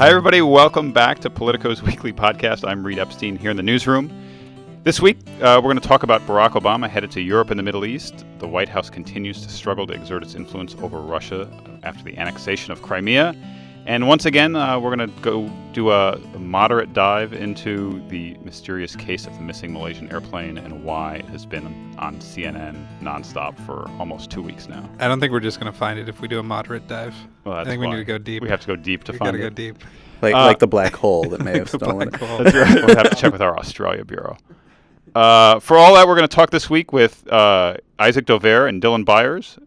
Hi, everybody. Welcome back to Politico's weekly podcast. I'm Reid Epstein here in the newsroom. This week, we're going to talk about Barack Obama headed to Europe and the Middle East. The White House continues to struggle to exert its influence over Russia after the annexation of Crimea. And once again, we're going to go do a moderate dive into the mysterious case of the missing Malaysian airplane and why it has been on CNN nonstop for almost 2 weeks now. I don't think we're just going to find it if we do a moderate dive. Well, I think we need to go deep. We have to go deep to find it. We got to go deep. Like the black hole that may have stolen it. That's right. We'll have to check with our Australia bureau. For all that, we're going to talk this week with Isaac Dovere and Dylan Byers,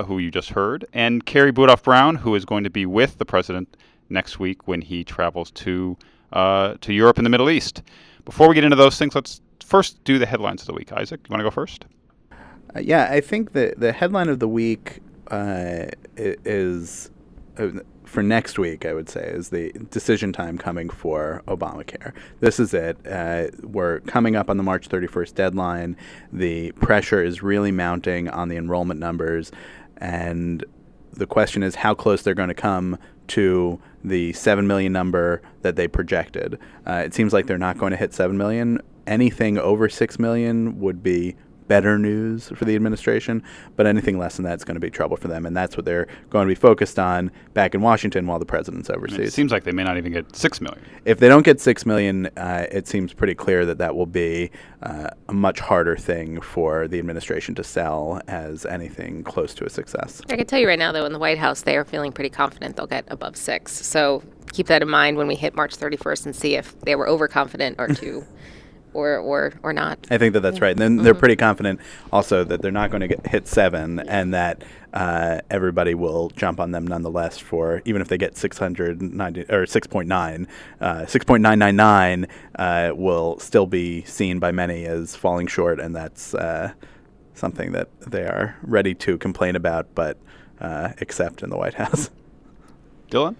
who you just heard, and Carrie Budoff Brown, who is going to be with the president next week when he travels to Europe and the Middle East. Before we get into those things, let's first do the headlines of the week. Isaac, you want to go first? Yeah, I think the headline of the week is... for next week, I would say, is the decision time coming for Obamacare. This is it. We're coming up on the March 31st deadline. The pressure is really mounting on the enrollment numbers, and the question is how close they're going to come to the 7 million number that they projected. It seems like they're not going to hit 7 million. Anything over 6 million would be better news for the administration, but anything less than that is going to be trouble for them, and that's what they're going to be focused on back in Washington while the president's overseas. It seems like they may not even get 6 million. If they don't get 6 million, it seems pretty clear that will be a much harder thing for the administration to sell as anything close to a success. I can tell you right now, though, in the White House, they are feeling pretty confident they'll get above 6. So keep that in mind when we hit March 31st and see if they were overconfident or too. Or not. I think that's right. And then they're pretty confident also that they're not going to hit 7 and that everybody will jump on them nonetheless for, even if they get 690 or 6.9, 6.999 will still be seen by many as falling short, and that's something that they are ready to complain about but accept in the White House. Dylan?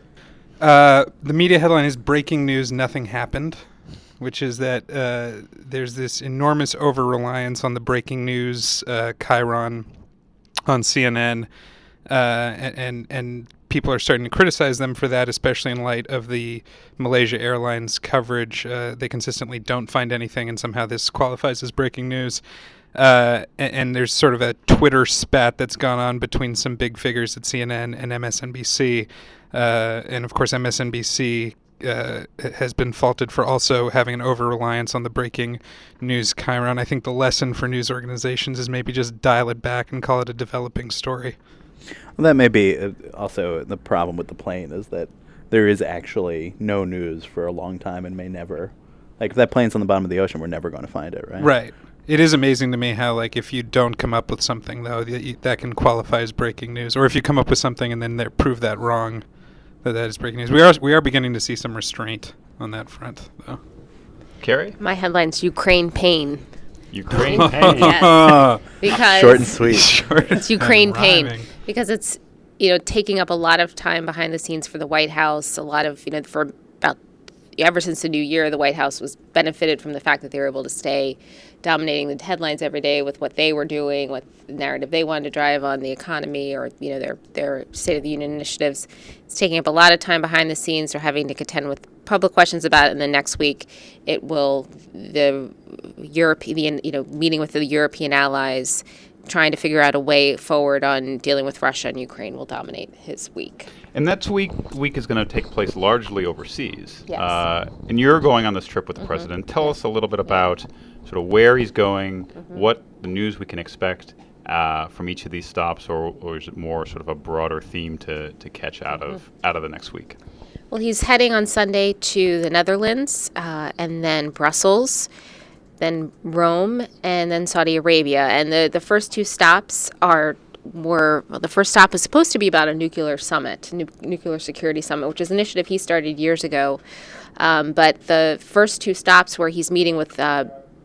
The media headline is breaking news, nothing happened, which is that there's this enormous over-reliance on the breaking news chyron on CNN, and people are starting to criticize them for that, especially in light of the Malaysia Airlines coverage. They consistently don't find anything, and somehow this qualifies as breaking news. And there's sort of a Twitter spat that's gone on between some big figures at CNN and MSNBC. And, of course, MSNBC has been faulted for also having an over-reliance on the breaking news chyron. I think the lesson for news organizations is maybe just dial it back and call it a developing story. Well, that may be also the problem with the plane, is that there is actually no news for a long time and may never. Like, if that plane's on the bottom of the ocean, we're never going to find it, right? Right. It is amazing to me how, like, if you don't come up with something, though, that can qualify as breaking news. Or if you come up with something and then they prove that wrong, that is breaking news. We are beginning to see some restraint on that front, though. Carrie? My headline's Ukraine pain. Ukraine pain. Yes. Because short and sweet. It's Ukraine pain. Rhyming. Because it's, taking up a lot of time behind the scenes for the White House. A lot of, for about ever since the new year, the White House was benefited from the fact that they were able to stay dominating the headlines every day with what they were doing, what narrative they wanted to drive on the economy, or their State of the Union initiatives. It's taking up a lot of time behind the scenes. They're having to contend with public questions about it, and then next week the European, meeting with the European allies, trying to figure out a way forward on dealing with Russia and Ukraine will dominate his week. And that week is going to take place largely overseas. Yes. And you're going on this trip with the president. Tell us a little bit about sort of where he's going, what the news we can expect from each of these stops, or is it more sort of a broader theme to catch out of the next week? Well, he's heading on Sunday to the Netherlands, and then Brussels, then Rome, and then Saudi Arabia. And the first two stops the first stop is supposed to be about a nuclear summit, nuclear security summit, which is an initiative he started years ago. But the first two stops where he's meeting with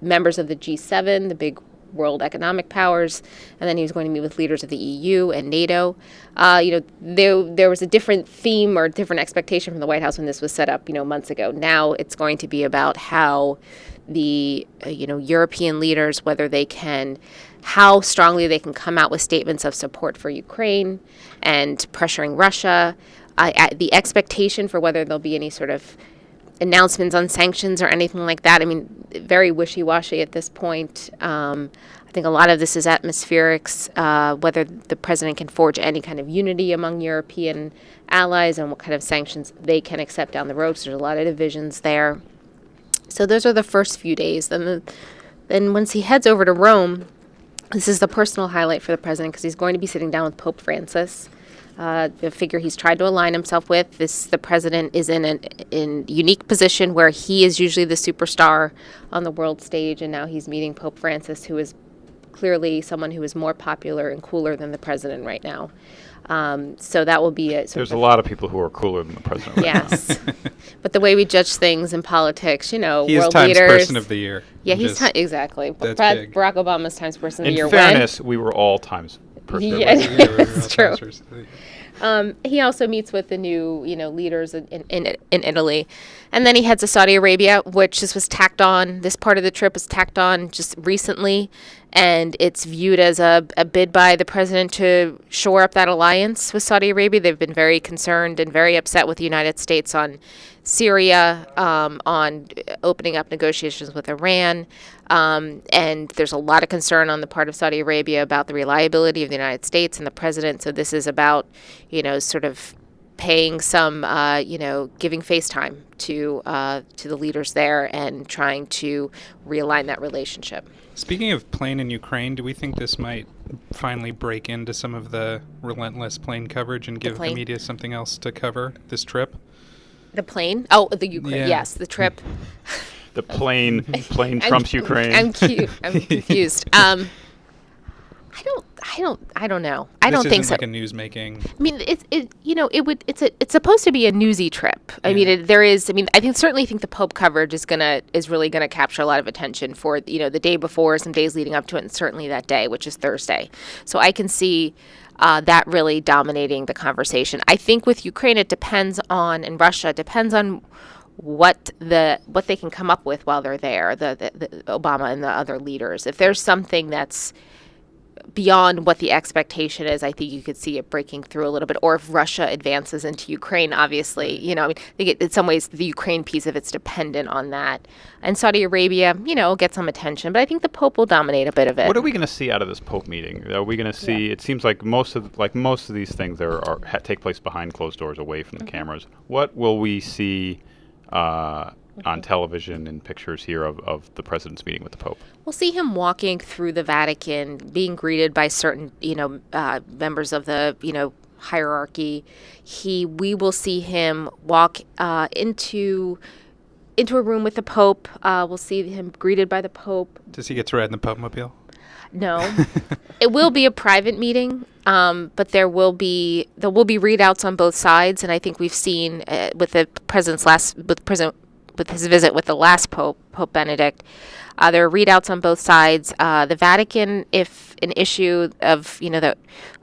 members of the G7, the big world economic powers, and then he was going to meet with leaders of the EU and NATO. There was a different theme or different expectation from the White House when this was set up, months ago. Now it's going to be about how the, European leaders, how strongly they can come out with statements of support for Ukraine and pressuring Russia, the expectation for whether there'll be any sort of announcements on sanctions or anything like that, I mean, very wishy-washy at this point. I think a lot of this is atmospherics, whether the president can forge any kind of unity among European allies and what kind of sanctions they can accept down the road. So there's a lot of divisions there. So those are the first few days. Then once he heads over to Rome, this is the personal highlight for the president because he's going to be sitting down with Pope Francis, the figure he's tried to align himself with. The president is in a unique position where he is usually the superstar on the world stage, and now he's meeting Pope Francis, who is clearly someone who is more popular and cooler than the president right now. So that will be There's a lot of people who are cooler than the president right yes. But the way we judge things in politics, he world is Times leaders. Person of the Year. Yeah, exactly. That's big. Barack Obama's Times Person of the Year. In fairness, we were all Times Person of the Yeah, Year. it's true. He also meets with the new, leaders in Italy. And then he heads to Saudi Arabia, which this was tacked on. This part of the trip was tacked on just recently. And it's viewed as a bid by the president to shore up that alliance with Saudi Arabia. They've been very concerned and very upset with the United States on Syria, on opening up negotiations with Iran. And there's a lot of concern on the part of Saudi Arabia about the reliability of the United States and the president. So this is about, sort of paying some, giving face time to the leaders there and trying to realign that relationship. Speaking of plane in Ukraine, do we think this might finally break into some of the relentless plane coverage and give the media something else to cover this trip? The plane? Oh, the Ukraine. Yeah. Yes, the trip. The plane trumps Ukraine. I'm confused. I don't know. I don't think so. Like a news making. I mean, it's supposed to be a newsy trip. I mean, I certainly think the Pope coverage is really gonna capture a lot of attention for the day before, some days leading up to it, and certainly that day, which is Thursday. So I can see that really dominating the conversation. I think with Ukraine, and Russia, it depends on what they can come up with while they're there. The Obama and the other leaders. If there's something that's beyond what the expectation is, I think you could see it breaking through a little bit. Or if Russia advances into Ukraine, obviously, I think in some ways the Ukraine piece of it's dependent on that. And Saudi Arabia, get some attention, but I think the Pope will dominate a bit of it. What are we going to see out of this Pope meeting? Are we going to see? Yeah. It seems like most of these things take place behind closed doors, away from the cameras. What will we see on television and pictures here of the president's meeting with the Pope? We'll see him walking through the Vatican, being greeted by certain, members of the, hierarchy. We will see him walk into a room with the Pope. We'll see him greeted by the Pope. Does he get to ride in the Pope-mobile? No. It will be a private meeting, but there will be readouts on both sides, and I think we've seen with his visit with the last Pope Benedict, there are readouts on both sides. The Vatican, if an issue of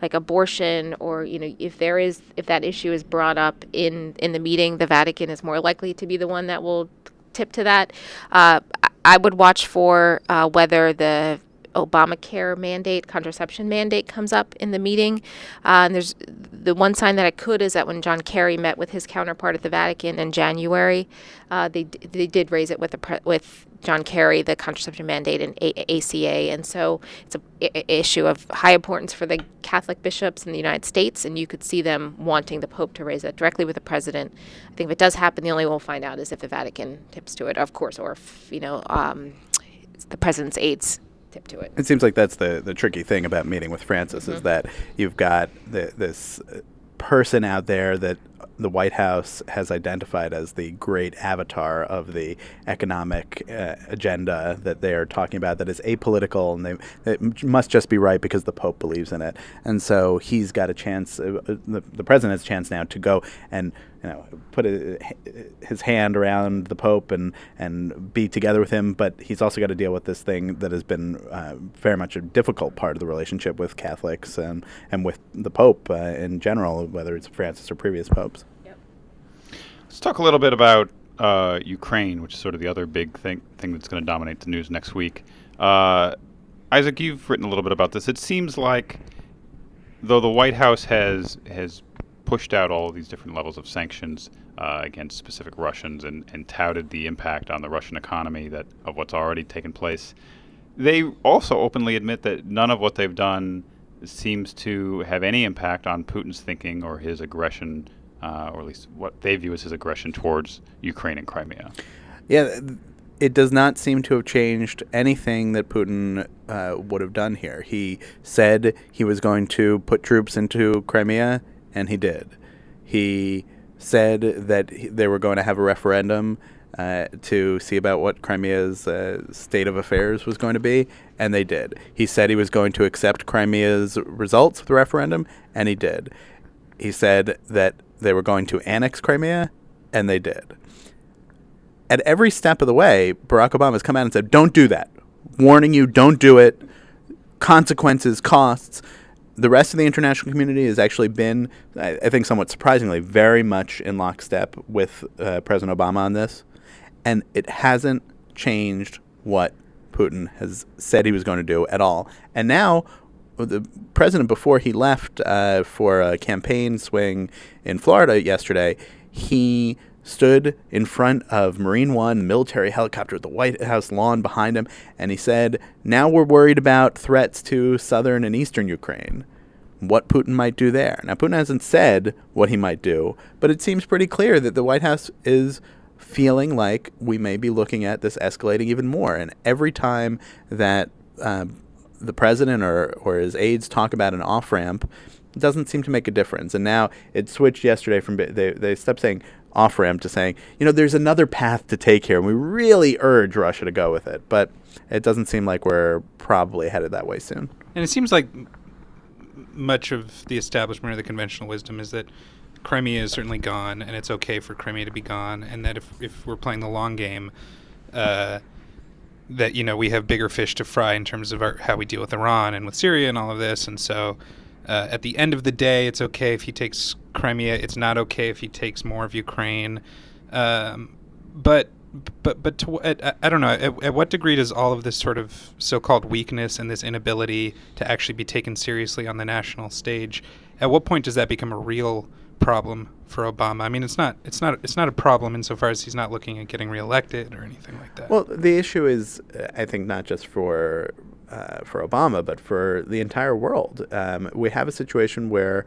like abortion or if that issue is brought up in the meeting, the Vatican is more likely to be the one that will tip to that. I would watch for whether the Obamacare contraception mandate comes up in the meeting. And there's the one sign that it could is that when John Kerry met with his counterpart at the Vatican in January, they did raise it with John Kerry, the contraception mandate in ACA. And so it's an issue of high importance for the Catholic bishops in the United States, and you could see them wanting the Pope to raise that directly with the president. I think if it does happen, the only way we'll find out is if the Vatican tips to it, of course, or if, the president's aides tip to it. It seems like that's the tricky thing about meeting with Francis is that you've got this person out there that the White House has identified as the great avatar of the economic agenda that they are talking about that is apolitical, and it must just be right because the Pope believes in it. And so he's got a chance, the president has a chance now to go and put his hand around the Pope and be together with him, but he's also got to deal with this thing that has been very much a difficult part of the relationship with Catholics and with the Pope in general, whether it's Francis or previous popes. Yep. Let's talk a little bit about Ukraine, which is sort of the other big thing that's going to dominate the news next week. Isaac, you've written a little bit about this. It seems like, though the White House has pushed out all of these different levels of sanctions against specific Russians and touted the impact on the Russian economy of what's already taken place. They also openly admit that none of what they've done seems to have any impact on Putin's thinking or his aggression, or at least what they view as his aggression towards Ukraine and Crimea. Yeah, it does not seem to have changed anything that Putin would have done here. He said he was going to put troops into Crimea, and he did. He said that they were going to have a referendum to see about what Crimea's state of affairs was going to be, and they did. He said he was going to accept Crimea's results of the referendum, and he did. He said that they were going to annex Crimea, and they did. At every step of the way, Barack Obama has come out and said, don't do that. Warning you, don't do it. Consequences, costs. The rest of the international community has actually been, I think somewhat surprisingly, very much in lockstep with President Obama on this. And it hasn't changed what Putin has said he was going to do at all. And now, the president, before he left for a campaign swing in Florida yesterday, he stood in front of Marine One, military helicopter at the White House lawn behind him, and he said, now we're worried about threats to southern and eastern Ukraine, what Putin might do there. Now, Putin hasn't said what he might do, but it seems pretty clear that the White House is feeling like we may be looking at this escalating even more. And every time that the president or his aides talk about an off-ramp, it doesn't seem to make a difference. And now it switched yesterday from they stopped saying off-ramp to saying, there's another path to take here, and we really urge Russia to go with it. But it doesn't seem like we're probably headed that way soon. And it seems like much of the establishment or the conventional wisdom is that Crimea is certainly gone, and it's okay for Crimea to be gone, and that if we're playing the long game, that we have bigger fish to fry in terms of how we deal with Iran and with Syria and all of this, and so at the end of the day, it's okay if he takes Crimea. It's not okay if he takes more of Ukraine, but I don't know. At what degree does all of this sort of so-called weakness and this inability to actually be taken seriously on the national stage, at what point does that become a real problem for Obama? I mean, it's not a problem insofar as he's not looking at getting reelected or anything like that. Well, the issue is, I think, not just for Obama, but for the entire world. We have a situation where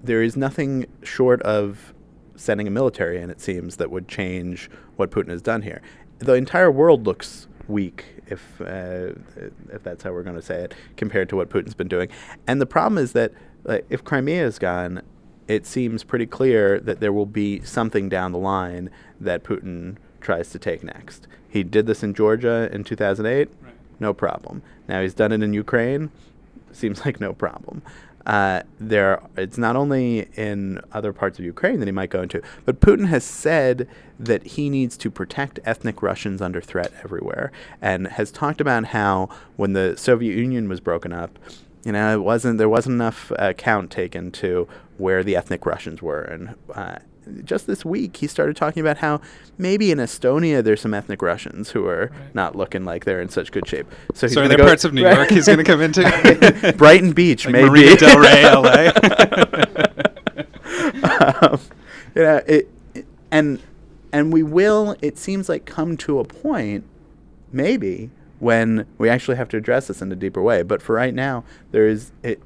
there is nothing short of sending a military in, it seems, that would change what Putin has done here. The entire world looks weak, if that's how we're going to say it, compared to what Putin's been doing. And the problem is that if Crimea is gone, it seems pretty clear that there will be something down the line that Putin tries to take next. He did this in Georgia in 2008, right. No problem. Now he's done it in Ukraine, seems like no problem. It's not only in other parts of Ukraine that he might go into, but Putin has said that he needs to protect ethnic Russians under threat everywhere, and has talked about how when the Soviet Union was broken up, there wasn't enough count taken to where the ethnic Russians were. And just this week, he started talking about how maybe in Estonia there's some ethnic Russians who are not looking like they're in such good shape. So are there parts of New York he's going to come into? Brighton Beach, like maybe. Marina Del Rey, LA. And we will, it seems like, come to a point, maybe, when we actually have to address this in a deeper way. But for right now, the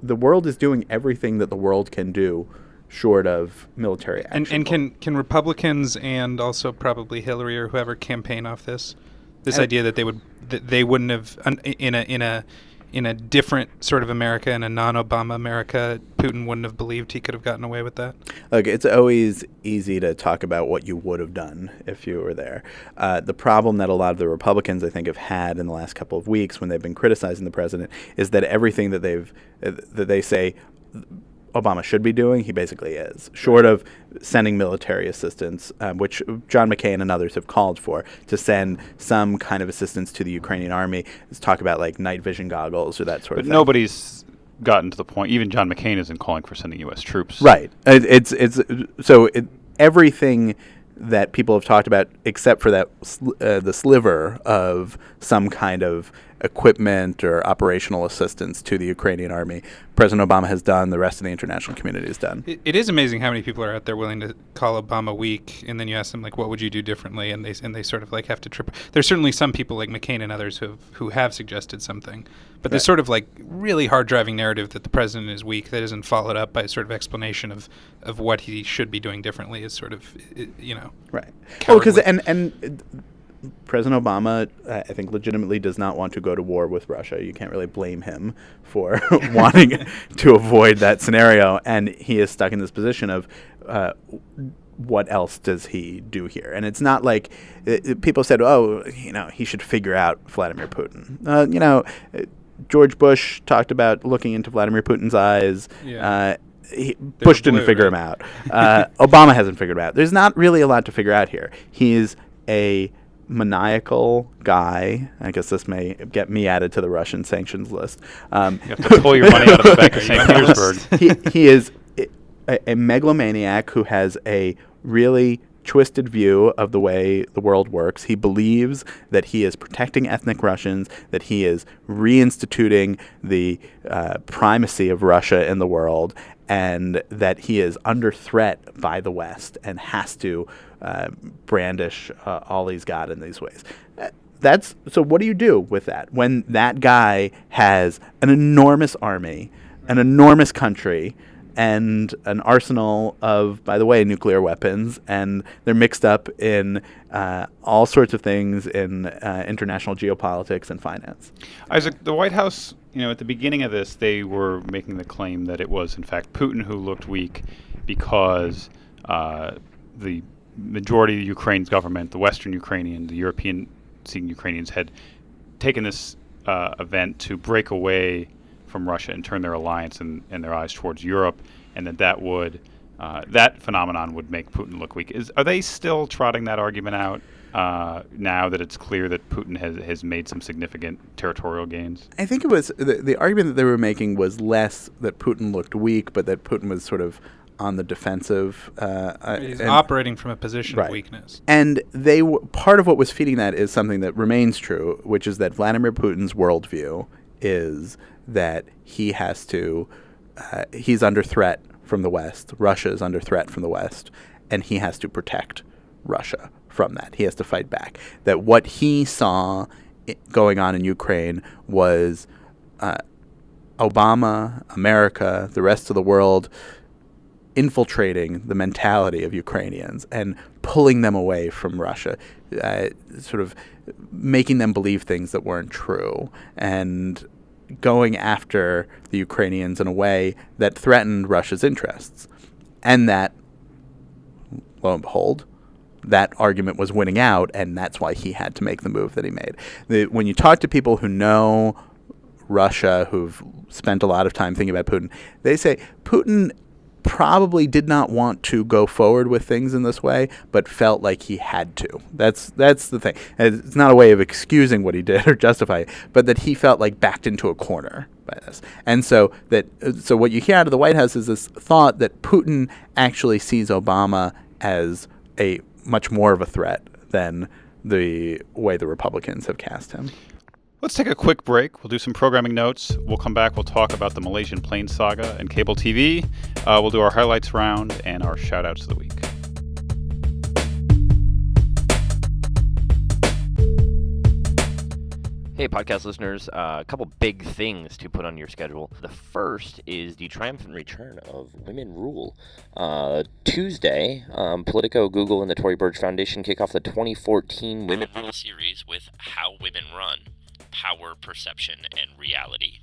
world is doing everything that the world can do short of military action. And can Republicans and also probably Hillary or whoever campaign off this idea that they wouldn't have in a different sort of America, in a non-Obama America, Putin wouldn't have believed he could have gotten away with that? Look, it's always easy to talk about what you would have done if you were there. The problem that a lot of the Republicans, I think, have had in the last couple of weeks when they've been criticizing the president is that everything that they say Obama should be doing, he basically is, short of sending military assistance, which John McCain and others have called for, to send some kind of assistance to the Ukrainian army. Let's talk about like night vision goggles or that sort of thing. But nobody's gotten to the point, even John McCain isn't calling for sending U.S. troops. Right. Everything that people have talked about, except for that the sliver of some kind of equipment or operational assistance to the Ukrainian army, President Obama has done, the rest of the international community has done. It is amazing how many people are out there willing to call Obama weak, and then you ask them, like, what would you do differently? And they sort of, like, have to trip. There's certainly some people like McCain and others who have suggested something. But there's sort of, like, really hard-driving narrative that the president is weak that isn't followed up by a sort of explanation of what he should be doing differently is sort of, Right. cowardly. Oh, because and President Obama, I think, legitimately does not want to go to war with Russia. You can't really blame him for wanting to avoid that scenario. And he is stuck in this position of what else does he do here? And it's not like people said, he should figure out Vladimir Putin. George Bush talked about looking into Vladimir Putin's eyes. Yeah. Bush didn't figure him out. Obama hasn't figured him out. There's not really a lot to figure out here. He's a maniacal guy. I guess this may get me added to the Russian sanctions list. You have to pull your money out of the Bank of St. Petersburg. He is a megalomaniac who has a really twisted view of the way the world works. He believes that he is protecting ethnic Russians, that he is reinstituting the primacy of Russia in the world, and that he is under threat by the West and has to brandish all he's got in these ways. So what do you do with that when that guy has an enormous army, an enormous country, and an arsenal of, by the way, nuclear weapons, and they're mixed up in all sorts of things in international geopolitics and finance? Isaac, the White House, at the beginning of this, they were making the claim that it was, in fact, Putin who looked weak because the majority of Ukraine's government, the Western Ukrainian, the European-seeking Ukrainians, had taken this event to break away from Russia and turn their alliance and their eyes towards Europe, and that phenomenon would make Putin look weak. Are they still trotting that argument out now that it's clear that Putin has made some significant territorial gains? I think it was the argument that they were making was less that Putin looked weak, but that Putin was sort of on the defensive. He's operating from a position of weakness. And part of what was feeding that is something that remains true, which is that Vladimir Putin's worldview is that he has to, he's under threat from the West. Russia is under threat from the West, and he has to protect Russia from that. He has to fight back. That what he saw going on in Ukraine was Obama, America, the rest of the world infiltrating the mentality of Ukrainians and pulling them away from Russia, sort of making them believe things that weren't true, and going after the Ukrainians in a way that threatened Russia's interests. And that, lo and behold, that argument was winning out, and that's why he had to make the move that he made. When you talk to people who know Russia, who've spent a lot of time thinking about Putin, they say Putin probably did not want to go forward with things in this way, but felt like he had to. That's the thing. It's not a way of excusing what he did or justifying it, but that he felt like backed into a corner by this. And so what you hear out of the White House is this thought that Putin actually sees Obama as a much more of a threat than the way the Republicans have cast him. Let's take a quick break. We'll do some programming notes. We'll come back. We'll talk about the Malaysian plane saga and cable TV. We'll do our highlights round and our shout-outs of the week. Hey, podcast listeners, a couple big things to put on your schedule. The first is the triumphant return of Women Rule. Tuesday, Politico, Google, and the Tory Burch Foundation kick off the 2014 Women Rule series with How Women Run, Power, Perception, and Reality.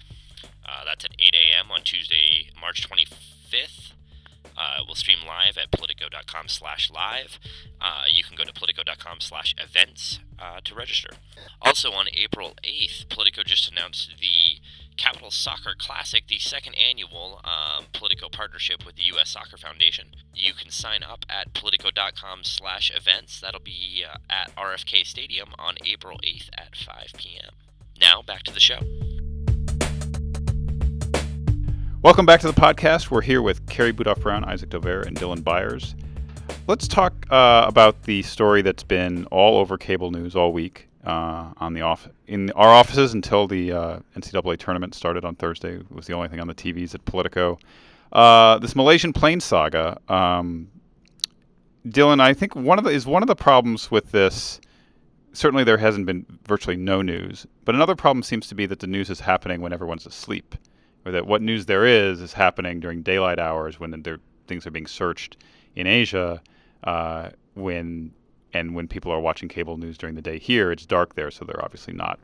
That's at 8 a.m. on Tuesday, March 25th. We'll stream live at politico.com/live. You can go to politico.com/events to register. Also on April 8th, Politico just announced the Capital Soccer Classic, the second annual Politico partnership with the U.S. Soccer Foundation. You can sign up at politico.com/events. That'll be at RFK Stadium on April 8th at 5 p.m. Now, back to the show. Welcome back to the podcast. We're here with Carrie Budoff Brown, Isaac Dovere, and Dylan Byers. Let's talk about the story that's been all over cable news all week. in our offices until the NCAA tournament started on Thursday. It was the only thing on the TVs at Politico. This Malaysian plane saga. Dylan, I think one of the problems with this. Certainly, there hasn't been virtually no news, but another problem seems to be that the news is happening when everyone's asleep, or that what news there is happening during daylight hours when things are being searched in Asia, when people are watching cable news during the day. Here, it's dark there, so they're obviously not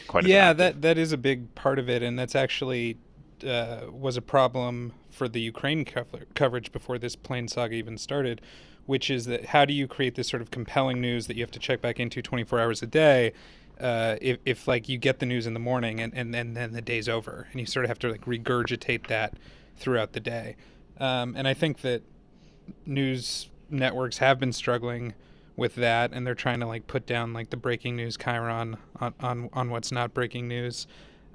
quite. Yeah, as active. that is a big part of it, and that's actually was a problem for the Ukraine coverage before this plane saga even started, which is that how do you create this sort of compelling news that you have to check back into 24 hours a day if like you get the news in the morning and then the day's over and you sort of have to like regurgitate that throughout the day. And I think that news networks have been struggling with that, and they're trying to like put down like the breaking news chyron on what's not breaking news.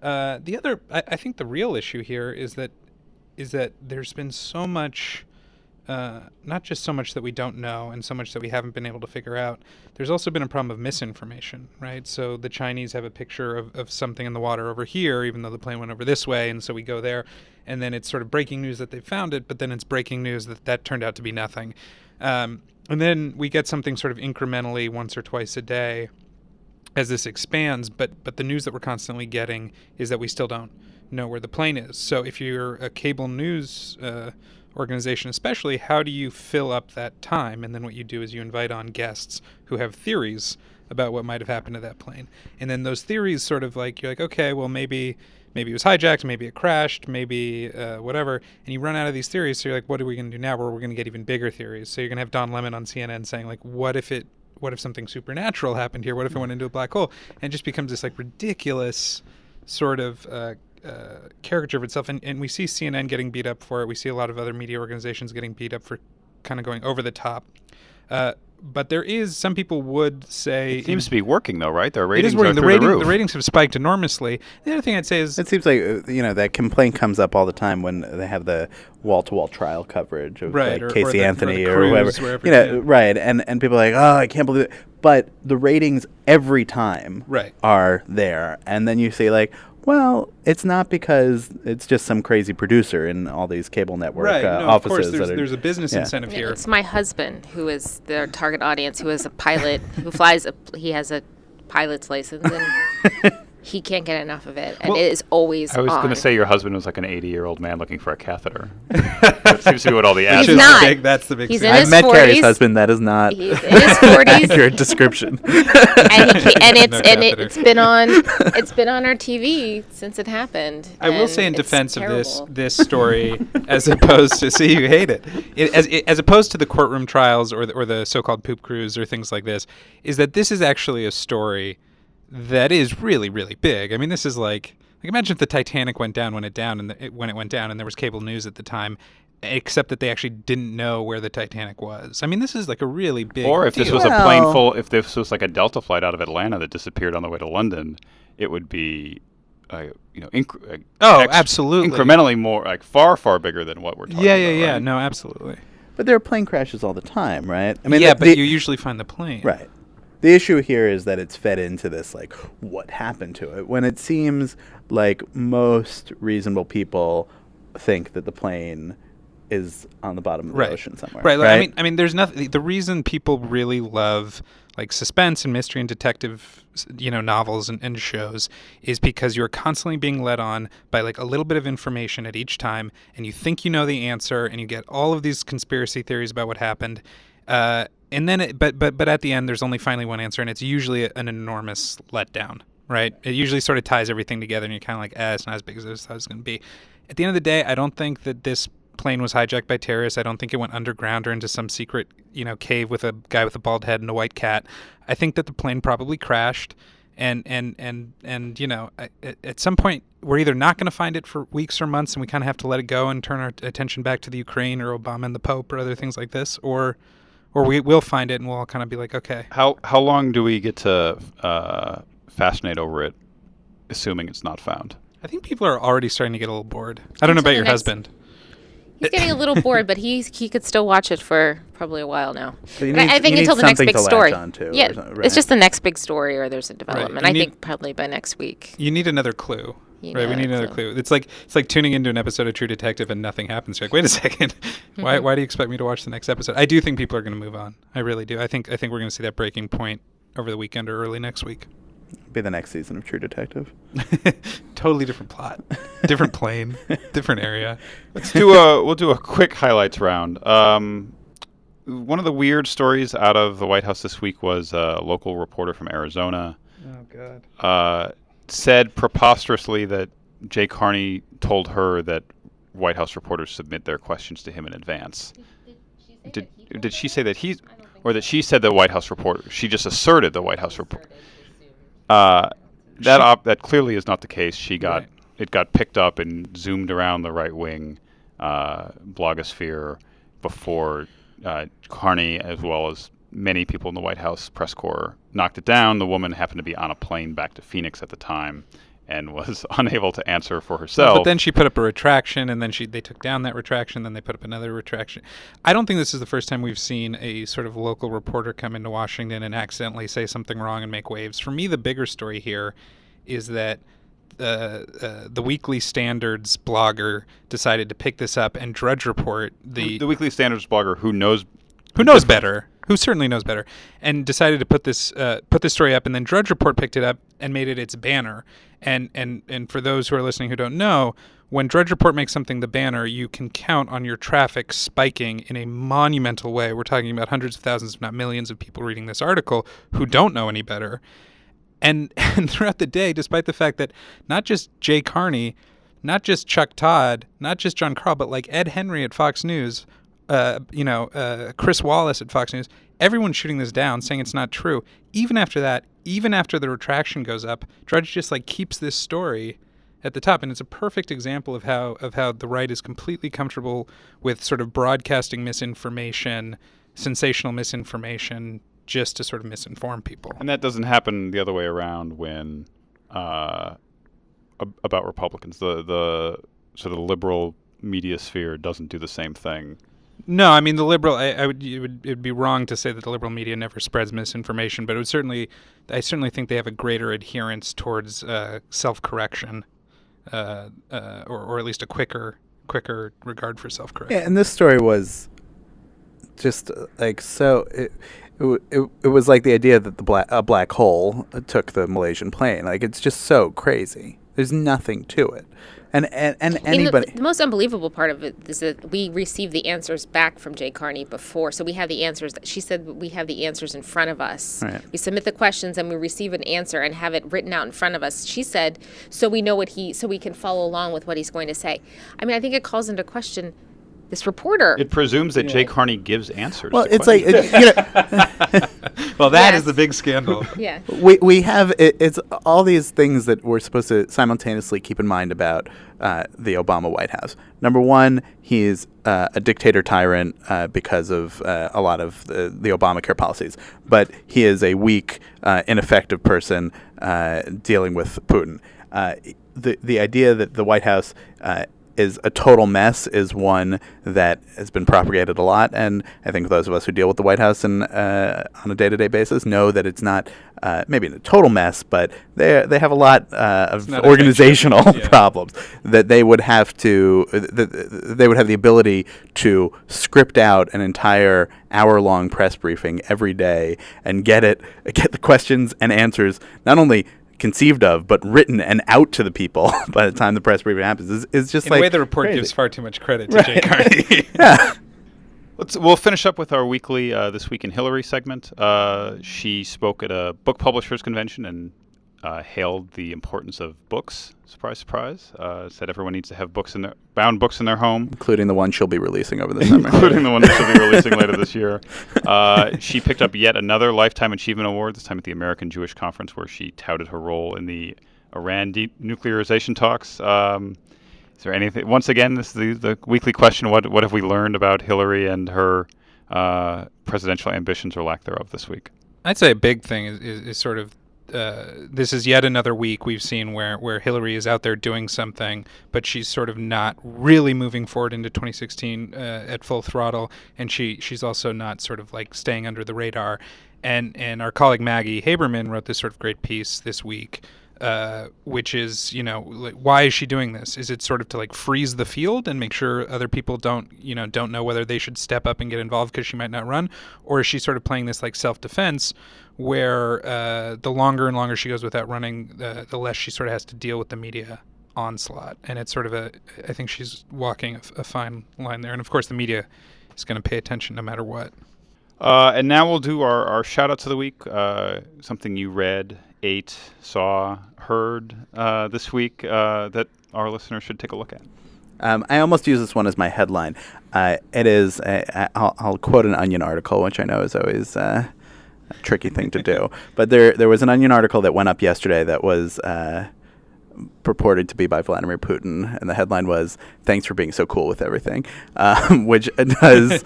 I think the real issue here is that there's been so much, not just so much that we don't know and so much that we haven't been able to figure out. There's also been a problem of misinformation, right? So the Chinese have a picture of something in the water over here, even though the plane went over this way, and so we go there, and then it's sort of breaking news that they found it, but then it's breaking news that turned out to be nothing. And then we get something sort of incrementally once or twice a day as this expands, but the news that we're constantly getting is that we still don't know where the plane is. So if you're a cable news organization especially, how do you fill up that time? And then what you do is you invite on guests who have theories about what might have happened to that plane. And then those theories sort of like, you're like, okay, well, maybe it was hijacked, maybe it crashed, maybe whatever. And you run out of these theories, so you're like, what are we going to do now? Well, we're going to get even bigger theories. So you're going to have Don Lemon on CNN saying, like, what if something supernatural happened here? What if it went into a black hole? And it just becomes this like ridiculous sort of caricature of itself. And we see CNN getting beat up for it. We see a lot of other media organizations getting beat up for kind of going over the top. But there is, some people would say... It seems to be working, though, right? Their ratings it is working. are through the roof. The ratings have spiked enormously. The other thing I'd say is... It seems like, that complaint comes up all the time when they have the wall-to-wall trial coverage of Casey Anthony or whoever. Right. And people are like, oh, I can't believe it. But the ratings every time are there. And then you say, like, well, it's not because it's just some crazy producer in all these cable network offices. Of course, there's a business incentive here. It's my husband who is their target audience, who is a pilot, he has a pilot's license, and he can't get enough of it, and it is always on. I was going to say your husband was like an 80-year-old man looking for a catheter. That seems to be what all the ads He's not. That's the big He's thing. in his I've met 40s. Carrie's husband. That is not He's in his 40s. accurate description. It's been on our TV since it happened. I will say in it's defense terrible. of this story, as opposed to you hate it, as opposed to the courtroom trials or the so-called poop crews or things like this, is that this is actually a story that is really, really big. I mean, this is like imagine if the Titanic went down when it went down, and there was cable news at the time, except that they actually didn't know where the Titanic was. I mean, this is like a really big Or if deal. this was a plane full, if this was like a Delta flight out of Atlanta that disappeared on the way to London, it would be, absolutely, incrementally more, like far, far bigger than what we're talking about. Yeah. Right? No, absolutely. But there are plane crashes all the time, right? I mean, but you usually find the plane. Right. The issue here is that it's fed into this, like, what happened to it? When it seems like most reasonable people think that the plane is on the bottom of the ocean somewhere. Right. I mean, there's nothing. The reason people really love like suspense and mystery and detective, novels and shows is because you're constantly being led on by like a little bit of information at each time, and you think you know the answer, and you get all of these conspiracy theories about what happened. And then, but at the end, there's only finally one answer, and it's usually an enormous letdown, right? It usually sort of ties everything together, and you're kind of like, it's not as big as I thought it was going to be. At the end of the day, I don't think that this plane was hijacked by terrorists. I don't think it went underground or into some secret, cave with a guy with a bald head and a white cat. I think that the plane probably crashed, and at some point, we're either not going to find it for weeks or months, and we kind of have to let it go and turn our attention back to the Ukraine or Obama and the Pope or other things like this, or we will find it and we'll all kind of be like, okay. How long do we get to fascinate over it, assuming it's not found? I think people are already starting to get a little bored. I don't know about your husband. He's getting a little bored, but he could still watch it for probably a while now. So I think until the next big story. Yeah, right? it's just the next big story, or there's a development. Right. I think probably by next week. You need another clue. We need another clue. It's like tuning into an episode of True Detective and nothing happens. You're like, wait a second, why do you expect me to watch the next episode? I do think people are going to move on. I really do. I think we're going to see that breaking point over the weekend or early next week. Be the next season of True Detective. Totally different plot, different plane, different area. We'll do a quick highlights round. One of the weird stories out of the White House this week was a local reporter from Arizona. Oh God. Said preposterously that Jay Carney told her that White House reporters submit their questions to him in advance. Did she say that or that she said the White House reporter? She just asserted the White House reporter. That clearly is not the case. It got picked up and zoomed around the right wing blogosphere before Carney, as well as many people in the White House press corps, knocked it down. The woman happened to be on a plane back to Phoenix at the time and was unable to answer for herself. But then she put up a retraction, and then they took down that retraction, then they put up another retraction. I don't think this is the first time we've seen a sort of local reporter come into Washington and accidentally say something wrong and make waves. For me, the bigger story here is that the Weekly Standards blogger decided to pick this up and Drudge Report the Weekly Standards blogger who knows better, who certainly knows better, and decided to put this story up, and then Drudge Report picked it up and made it its banner. And for those who are listening who don't know, when Drudge Report makes something the banner, you can count on your traffic spiking in a monumental way. We're talking about hundreds of thousands, if not millions, of people reading this article who don't know any better. And throughout the day, despite the fact that not just Jay Carney, not just Chuck Todd, not just John Karl, but like Ed Henry at Fox News, Chris Wallace at Fox News, everyone's shooting this down, saying it's not true. Even after that, even after the retraction goes up, Drudge just keeps this story at the top, and it's a perfect example of how the right is completely comfortable with sort of broadcasting misinformation, sensational misinformation, just to sort of misinform people. And that doesn't happen the other way around when about Republicans. The sort of liberal media sphere doesn't do the same thing. No, I mean the liberal. It would be wrong to say that the liberal media never spreads misinformation, but I certainly think they have a greater adherence towards self-correction, or at least a quicker regard for self-correction. Yeah, and this story was just so. It was like the idea that a black hole took the Malaysian plane. It's just so crazy. There's nothing to it. And anybody. The most unbelievable part of it is that we received the answers back from Jay Carney before, so we have the answers. She said we have the answers in front of us. Right. We submit the questions and we receive an answer and have it written out in front of us. She said so we know so we can follow along with what he's going to say. I mean, I think it calls into question this reporter. It presumes that Jay Carney gives answers. Well, to it's questions. Well, that is Yes. the big scandal. Yeah. We have it's all these things that we're supposed to simultaneously keep in mind about the Obama White House. Number one, he's a dictator tyrant because of a lot of the Obamacare policies, but he is a weak, ineffective person dealing with Putin. The idea that the White House is a total mess is one that has been propagated a lot, and I think those of us who deal with the White House on a day-to-day basis know that it's not maybe a total mess, but they have a lot of organizational problems that they would have to they would have the ability to script out an entire hour-long press briefing every day and get the questions and answers not only conceived of, but written and out to the people by the time the press briefing happens is just In a way, the report gives far too much credit to Jay Carney. Yeah. We'll finish up with our weekly This Week in Hillary segment. She spoke at a book publishers convention and hailed the importance of books. Surprise, surprise. Said everyone needs to have bound books in their home. Including the one she'll be releasing over the summer. Including the one that she'll be releasing later this year. She picked up yet another Lifetime Achievement Award, this time at the American Jewish Conference, where she touted her role in the Iran denuclearization talks. Is there anything? Once again, this is the weekly question. What have we learned about Hillary and her presidential ambitions or lack thereof this week? I'd say a big thing is sort of this is yet another week we've seen where Hillary is out there doing something, but she's sort of not really moving forward into 2016 at full throttle, and she's also not sort of like staying under the radar. And our colleague Maggie Haberman wrote this sort of great piece this week, which is, like, why is she doing this? Is it sort of to like freeze the field and make sure other people don't know whether they should step up and get involved because she might not run? Or is she sort of playing this like self-defense where the longer and longer she goes without running, the less she sort of has to deal with the media onslaught? And it's sort of I think she's walking a fine line there. And of course the media is going to pay attention no matter what. And now we'll do our shout-outs of the week, something you read, ate, saw, heard this week that our listeners should take a look at. I almost use this one as my headline. It is, I'll quote an Onion article, which I know is always a tricky thing to do. But there was an Onion article that went up yesterday that was purported to be by Vladimir Putin, and the headline was, "Thanks for being so cool with everything," which does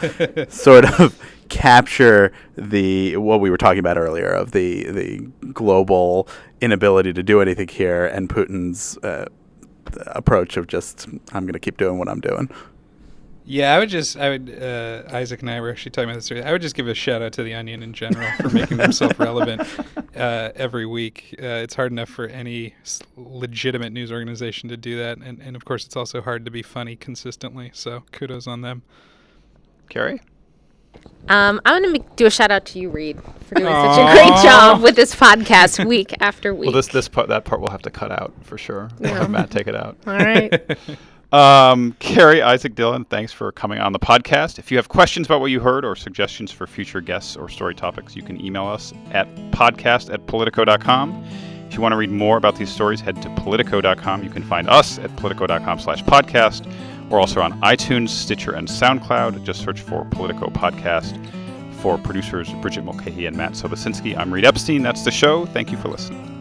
sort of capture what we were talking about earlier of the global inability to do anything here, and Putin's approach of just, I'm going to keep doing what I'm doing. Yeah, Isaac and I were actually talking about this earlier. I would just give a shout out to The Onion in general for making themselves relevant every week. It's hard enough for any legitimate news organization to do that. And of course, it's also hard to be funny consistently. So kudos on them. Carrie? I'm going to do a shout out to you, Reid, for doing such a great job with this podcast week after week. Well, that part we'll have to cut out for sure. Yeah. We'll have Matt take it out. All right. Carrie, Isaac, Dylan, thanks for coming on the podcast. If you have questions about what you heard or suggestions for future guests or story topics, you can email us at podcast@politico.com. If you want to read more about these stories, head to politico.com. You can find us at politico.com/podcast. We're also on iTunes, Stitcher, and SoundCloud. Just search for Politico Podcast. For producers Bridget Mulcahy and Matt Sobocinski, I'm Reid Epstein. That's the show. Thank you for listening.